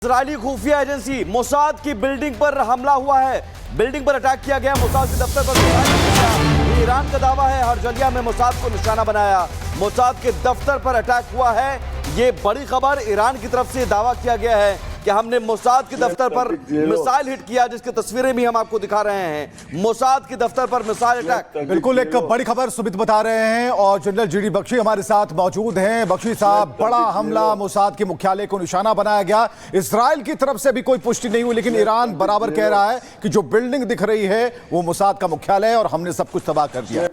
Israeli खुफिया agency Mossad की building पर हमला हुआ है। बिल्डिंग पर अटैक किया गया। मोसाद के दफ्तर पर ये ईरान का दावा है। हरजलिया में मोसाद को निशाना बनाया। मोसाद के दफ्तर पर अटैक हुआ है। ये बड़ी खबर। ईरान की तरफ से दावा किया गया है कि हमने मोसाद के दफ्तर पर मिसाइल हिट किया, जिसकी तस्वीरें भी हम आपको दिखा रहे हैं। मोसाद के दफ्तर पर मिसाइल अटैक। बिल्कुल एक बड़ी खबर सुमित बता रहे हैं और जनरल जीडी बख्शी हमारे साथ मौजूद हैं। बख्शी साहब, बड़ा हमला, मोसाद के मुख्यालय को निशाना बनाया गया। इजराइल की तरफ से अभी कोई पुष्टि नहीं हुई, लेकिन ईरान बराबर कह रहा है कि जो बिल्डिंग दिख रही है वो मोसाद का मुख्यालय है और हमने सब कुछ तबाह कर दिया।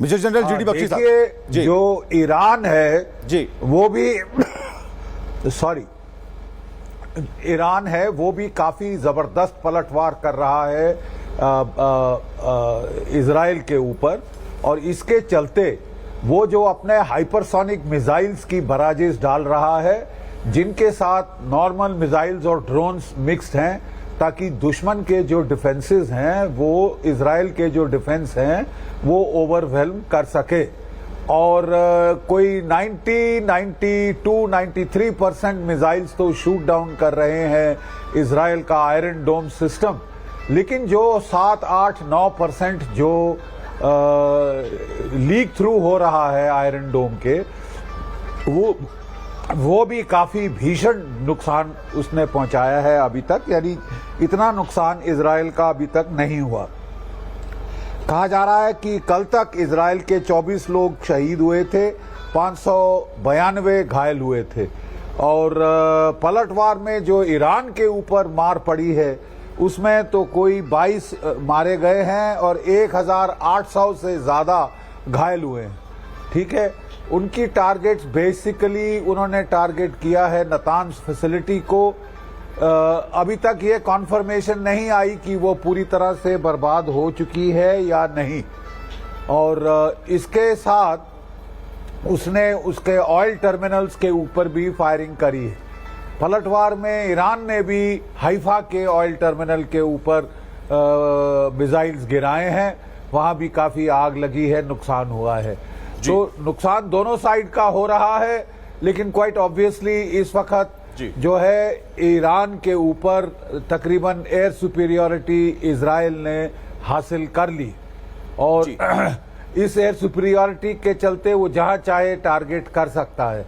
मेजर जनरल जीडी बख्शी साहब, देखिए जो ईरान है जी वो भी ईरान है वो भी काफी जबरदस्त पलटवार कर रहा है इजराइल के ऊपर, और इसके चलते वो जो अपने हाइपरसोनिक मिसाइल्स की बराजेस डाल रहा है, जिनके साथ नॉर्मल मिसाइल्स और ड्रोन्स मिक्स्ड हैं, ताकि दुश्मन के जो डिफेंसेस हैं वो इजराइल के जो डिफेंस हैं वो ओवरवेल्म कर सके। और कोई 93% मिसाइल्स तो शूट डाउन कर रहे हैं इजराइल का आयरन डोम सिस्टम, लेकिन जो 7-8-9% जो लीक थ्रू हो रहा है आयरन डोम के, वो भी काफी भीषण नुकसान उसने पहुंचाया है अभी तक। यानी इतना नुकसान इजराइल का अभी तक नहीं हुआ। कहा जा रहा है कि कल तक इजराइल के 24 लोग शहीद हुए थे, 592 घायल हुए थे, और पलटवार में जो ईरान के ऊपर मार पड़ी है उसमें तो कोई 22 मारे गए हैं और 1800 से ज्यादा घायल हुए हैं। ठीक है, उनकी टारगेट्स बेसिकली उन्होंने टारगेट किया है नतान्स फैसिलिटी को। अभी तक ये कॉन्फर्मेशन नहीं आई कि वो पूरी तरह से बर्बाद हो चुकी है या नहीं, और इसके साथ उसने उसके ऑयल टर्मिनल्स के ऊपर भी फायरिंग करी है। पलटवार में ईरान ने भी हाइफा के ऑयल टर्मिनल के ऊपर मिसाइल्स गिराए हैं, वहां भी काफी आग लगी है, नुकसान हुआ है। तो नुकसान दोनों साइड का हो रहा है, लेकिन क्वाइट ऑब्वियसली इस वक्त जो है ईरान के ऊपर तकरीबन एयर सुपीरियरिटी इजराइल ने हासिल कर ली, और इस एयर सुपीरियरिटी के चलते वो जहां चाहे टारगेट कर सकता है।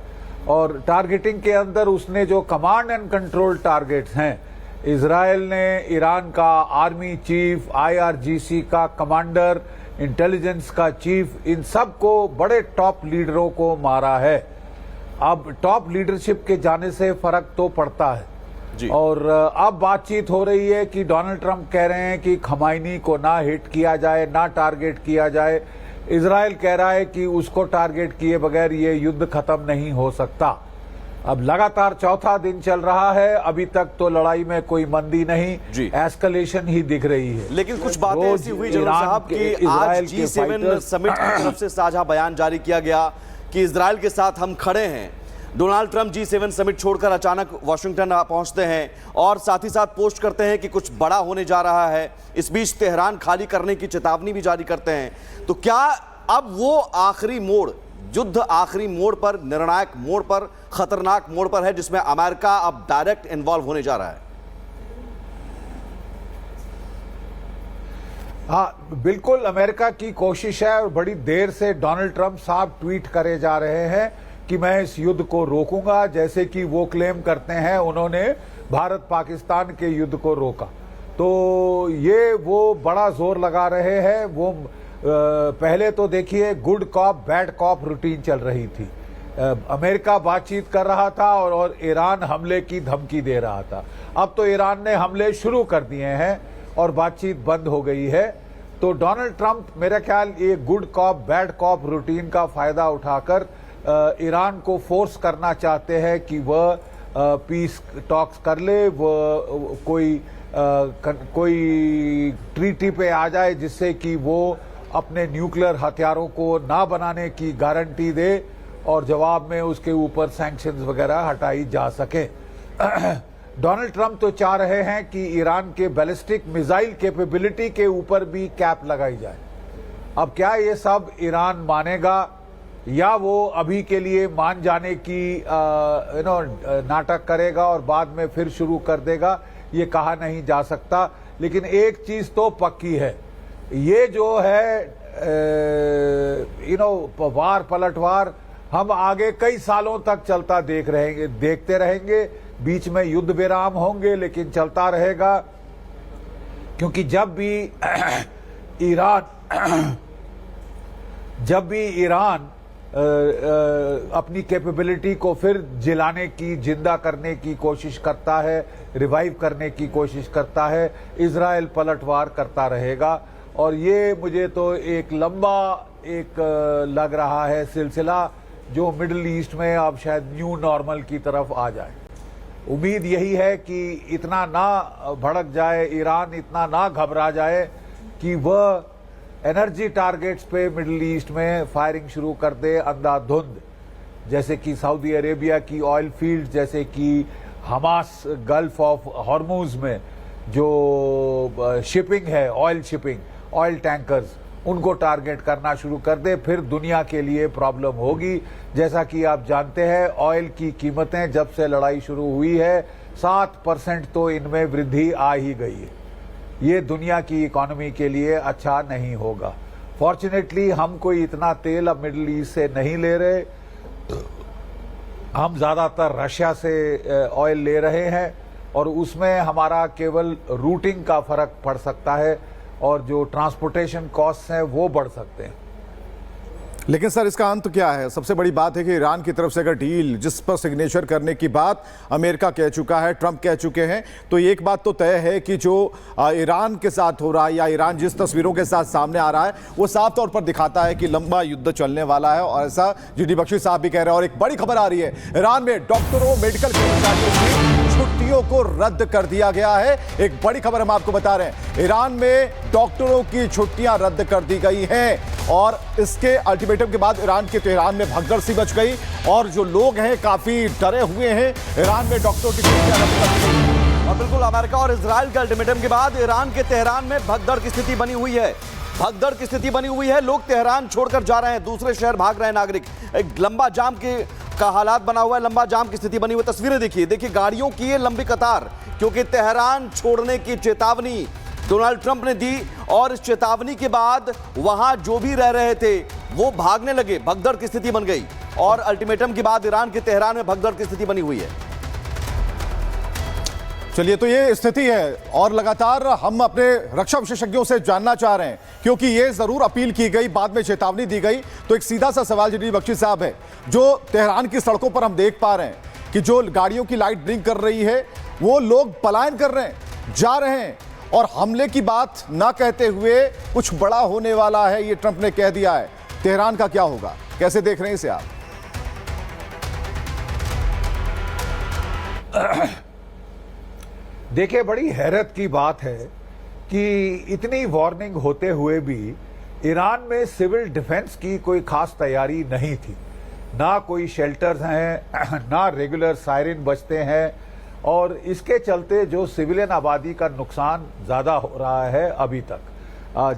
और टारगेटिंग के अंदर उसने जो कमांड एंड कंट्रोल टारगेट्स हैं, इजराइल ने ईरान का आर्मी चीफ, IRGC का कमांडर, इंटेलिजेंस का चीफ, इन सब को, बड़े टॉप लीडरों को मारा है। अब टॉप लीडरशिप के जाने से फर्क तो पड़ता है जी। और अब बातचीत हो रही है कि डोनाल्ड ट्रंप कह रहे हैं कि खमाइनी को ना हिट किया जाए, ना टारगेट किया जाए। इजराइल कह रहा है कि उसको टारगेट किए बगैर ये युद्ध खत्म नहीं हो सकता। अब लगातार चौथा दिन चल रहा है, अभी तक तो लड़ाई में कोई मंदी नहीं, एस्केलेशन ही दिख रही है। लेकिन कुछ बातें ऐसी हुई जनरल साहब कि आज G7 समिट की तरफ से साझा बयान जारी किया गया कि इजराइल के साथ हम खड़े हैं। डोनाल्ड ट्रंप G7 समिट छोड़कर अचानक वाशिंगटन पहुंचते हैं और साथ ही साथ पोस्ट करते हैं कि कुछ बड़ा होने जा रहा है। इस बीच तेहरान खाली करने की चेतावनी भी जारी करते हैं। तो क्या अब वो आखिरी मोड़, युद्ध आखिरी मोड़ पर, निर्णायक मोड़ पर, खतरनाक मोड़ पर है, जिसमें अमेरिका अब डायरेक्ट इन्वॉल्व होने जा रहा है? हाँ, बिल्कुल अमेरिका की कोशिश है, और बड़ी देर से डोनाल्ड ट्रंप साहब ट्वीट करे जा रहे हैं कि मैं इस युद्ध को रोकूंगा, जैसे कि वो क्लेम करते हैं उन्होंने भारत पाकिस्तान के युद्ध को रोका। तो ये वो बड़ा जोर लगा रहे हैं। वो पहले तो देखिए good cop bad cop routine चल रही थी। अमेरिका बातचीत कर रहा था और ईरान हमले की धमकी दे रहा था। अब तो ईरान ने हमले शुरू कर दिए हैं और बातचीत बंद हो गई है। तो डोनाल्ड ट्रंप मेरा ख्याल ये good cop bad cop routine का फायदा उठाकर ईरान को फोर्स करना चाहते हैं कि वह पीस टॉक्स कर ले, वह कोई ट्रीटी पे आ जाए, जिससे कि वो अपने न्यूक्लियर हथियारों को ना बनाने की गारंटी दे और जवाब में उसके ऊपर सैंक्शंस वगैरह हटाई जा सके। डोनाल्ड ट्रंप तो चाह रहे हैं कि ईरान के बैलिस्टिक मिसाइल कैपेबिलिटी के ऊपर भी कैप लगाई जाए। अब क्या ये सब ईरान मानेगा या वो अभी के लिए मान जाने की नाटक करेगा और बाद में फिर शुरू कर देगा, ये कहा नहीं जा सकता। लेकिन एक चीज तो पक्की है, ये जो है वार पलटवार हम आगे कई सालों तक चलता देखते रहेंगे। बीच में युद्ध विराम होंगे लेकिन चलता रहेगा, क्योंकि जब भी ईरान अपनी कैपेबिलिटी को फिर जिलाने की, जिंदा करने की कोशिश करता है, रिवाइव करने की कोशिश करता है, इजराइल पलटवार करता रहेगा। और ये मुझे तो एक लंबा लग रहा है सिलसिला, जो मिडिल ईस्ट में अब शायद न्यू नॉर्मल की तरफ आ जाए। उम्मीद यही है कि इतना ना भड़क जाए ईरान, इतना ना घबरा जाए कि वह एनर्जी टारगेट्स पे मिडिल ईस्ट में फायरिंग शुरू कर दे अंधाधुंध, जैसे कि सऊदी अरेबिया की ऑयल फील्ड, जैसे कि हमास गल्फ ऑफ हॉर्मुज में जो शिपिंग है, ऑयल शिपिंग, ऑयल टैंकर्स, उनको टारगेट करना शुरू कर दे। फिर दुनिया के लिए प्रॉब्लम होगी। जैसा कि आप जानते हैं, ऑयल की कीमतें जब से लड़ाई शुरू हुई है 7% तो इनमें वृद्धि आ ही गई है। ये दुनिया की इकोनॉमी के लिए अच्छा नहीं होगा। फॉर्चुनेटली हम कोई इतना तेल अब मिडिल ईस्ट से नहीं ले रहे, हम ज्यादातर रशिया से ऑयल ले रहे हैं और उसमें हमारा केवल रूटिंग का फर्क पड़ सकता है और जो ट्रांसपोर्टेशन कॉस्ट हैं वो बढ़ सकते हैं। लेकिन सर इसका अंत क्या है? सबसे बड़ी बात है कि ईरान की तरफ से अगर डील जिस पर सिग्नेचर करने की बात अमेरिका कह चुका है, ट्रंप कह चुके हैं, तो एक बात तो तय है कि जो ईरान के साथ हो रहा है या ईरान जिस तस्वीरों के साथ सामने आ रहा है वो साफ तौर पर दिखाता है कि लंबा युद्ध चलने वाला है, और ऐसा जीडी बख्शी साहब भी कह रहे हैं। और एक बड़ी खबर आ रही है, ईरान में डॉक्टरों, मेडिकल कर्मचारियों की छुट्टियों को रद्द कर दिया गया है। एक बड़ी खबर हम आपको बता रहे हैं, ईरान में डॉक्टरों की छुट्टियां रद्द कर दी गई हैं और इसके अल्टीमेटम के बाद ईरान के तेहरान में भगदड़ सी मच गई और जो लोग हैं काफी डरे हुए हैं। ईरान में डॉक्टरों की छुट्टियां रद्द कर दी गई। और बिल्कुल अमेरिका और इजराइल के अल्टीमेटम के बाद ईरान के तेहरान में भगदड़ की स्थिति बनी हुई है। भगदड़ की स्थिति बनी हुई है, लोग तेहरान छोड़कर जा रहे हैं, दूसरे शहर भाग रहे हैं नागरिक। एक लंबा जाम का हालात बना हुआ है, लंबा जाम की स्थिति बनी हुई। तस्वीरें देखिए गाड़ियों की ये लंबी कतार, क्योंकि तेहरान छोड़ने की चेतावनी डोनाल्ड ट्रंप ने दी और इस चेतावनी के बाद वहां जो भी रह रहे थे वो भागने लगे, भगदड़ की स्थिति बन गई और अल्टीमेटम के बाद ईरान के तेहरान में भगदड़ की स्थिति बनी हुई है। चलिए, तो ये स्थिति है और लगातार हम अपने रक्षा विशेषज्ञों से जानना चाह रहे हैं, क्योंकि ये जरूर अपील की गई, बाद में चेतावनी दी गई। तो एक सीधा सा सवाल जीडी बख्शी साहब है, जो तेहरान की सड़कों पर हम देख पा रहे हैं कि जो गाड़ियों की लाइट ब्लिंक कर रही है, वो लोग पलायन कर रहे हैं, जा रहे हैं और हमले की बात ना कहते हुए कुछ बड़ा होने वाला है, ये ट्रंप ने कह दिया है। तेहरान का क्या होगा, कैसे देख रहे हैं इसे आप? देखिए, बड़ी हैरत की बात है कि इतनी वार्निंग होते हुए भी ईरान में सिविल डिफेंस की कोई खास तैयारी नहीं थी। ना कोई शेल्टर्स हैं, ना रेगुलर सायरन बजते हैं और इसके चलते जो सिविलियन आबादी का नुकसान ज़्यादा हो रहा है अभी तक।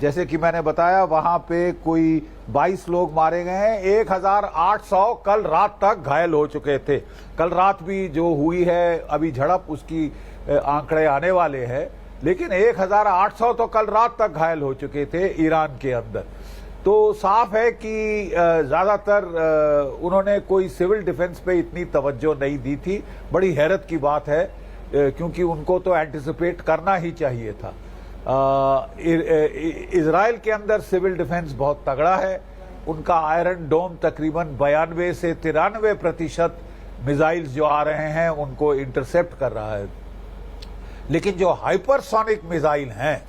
जैसे कि मैंने बताया, वहाँ पे कोई 22 लोग मारे गए हैं, 1800 कल रात तक घायल हो चुके थे। कल रात भी जो हुई है अभी झड़प, उसकी आंकड़े आने वाले हैं, लेकिन 1800 तो कल रात तक घायल हो चुके थे ईरान के अंदर। तो साफ है कि ज़्यादातर उन्होंने कोई सिविल डिफेंस पे इतनी तवज्जो नहीं दी थी। बड़ी हैरत की बात है, क्योंकि उनको तो एंटिसिपेट करना ही चाहिए था। इजराइल के अंदर सिविल डिफेंस बहुत तगड़ा है। उनका आयरन डोम तकरीबन 92 से 93% मिसाइल्स जो आ रहे हैं उनको इंटरसेप्ट कर रहा है, लेकिन जो हाइपरसोनिक मिसाइल हैं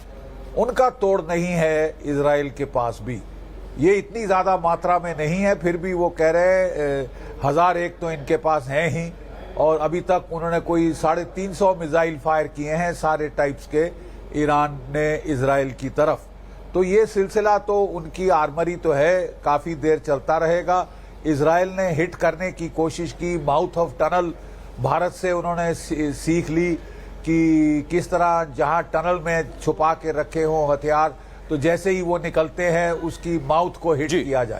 उनका तोड़ नहीं है इजराइल के पास भी। ये इतनी ज्यादा मात्रा में नहीं है, फिर भी वो कह रहे हैं 1001 तो इनके पास हैं ही, और अभी तक उन्होंने कोई 350 मिसाइल फायर किए हैं सारे टाइप्स के ईरान ने इजराइल की तरफ। तो ये सिलसिला तो उनकी आर्मरी तो है, काफी देर चलता रहेगा। इजराइल ने हिट करने की कोशिश की, माउथ ऑफ टनल भारत से उन्होंने सीख ली कि किस तरह जहां टनल में छुपा के रखे हों हथियार तो जैसे ही वो निकलते हैं उसकी माउथ को हिट जी। किया जाए।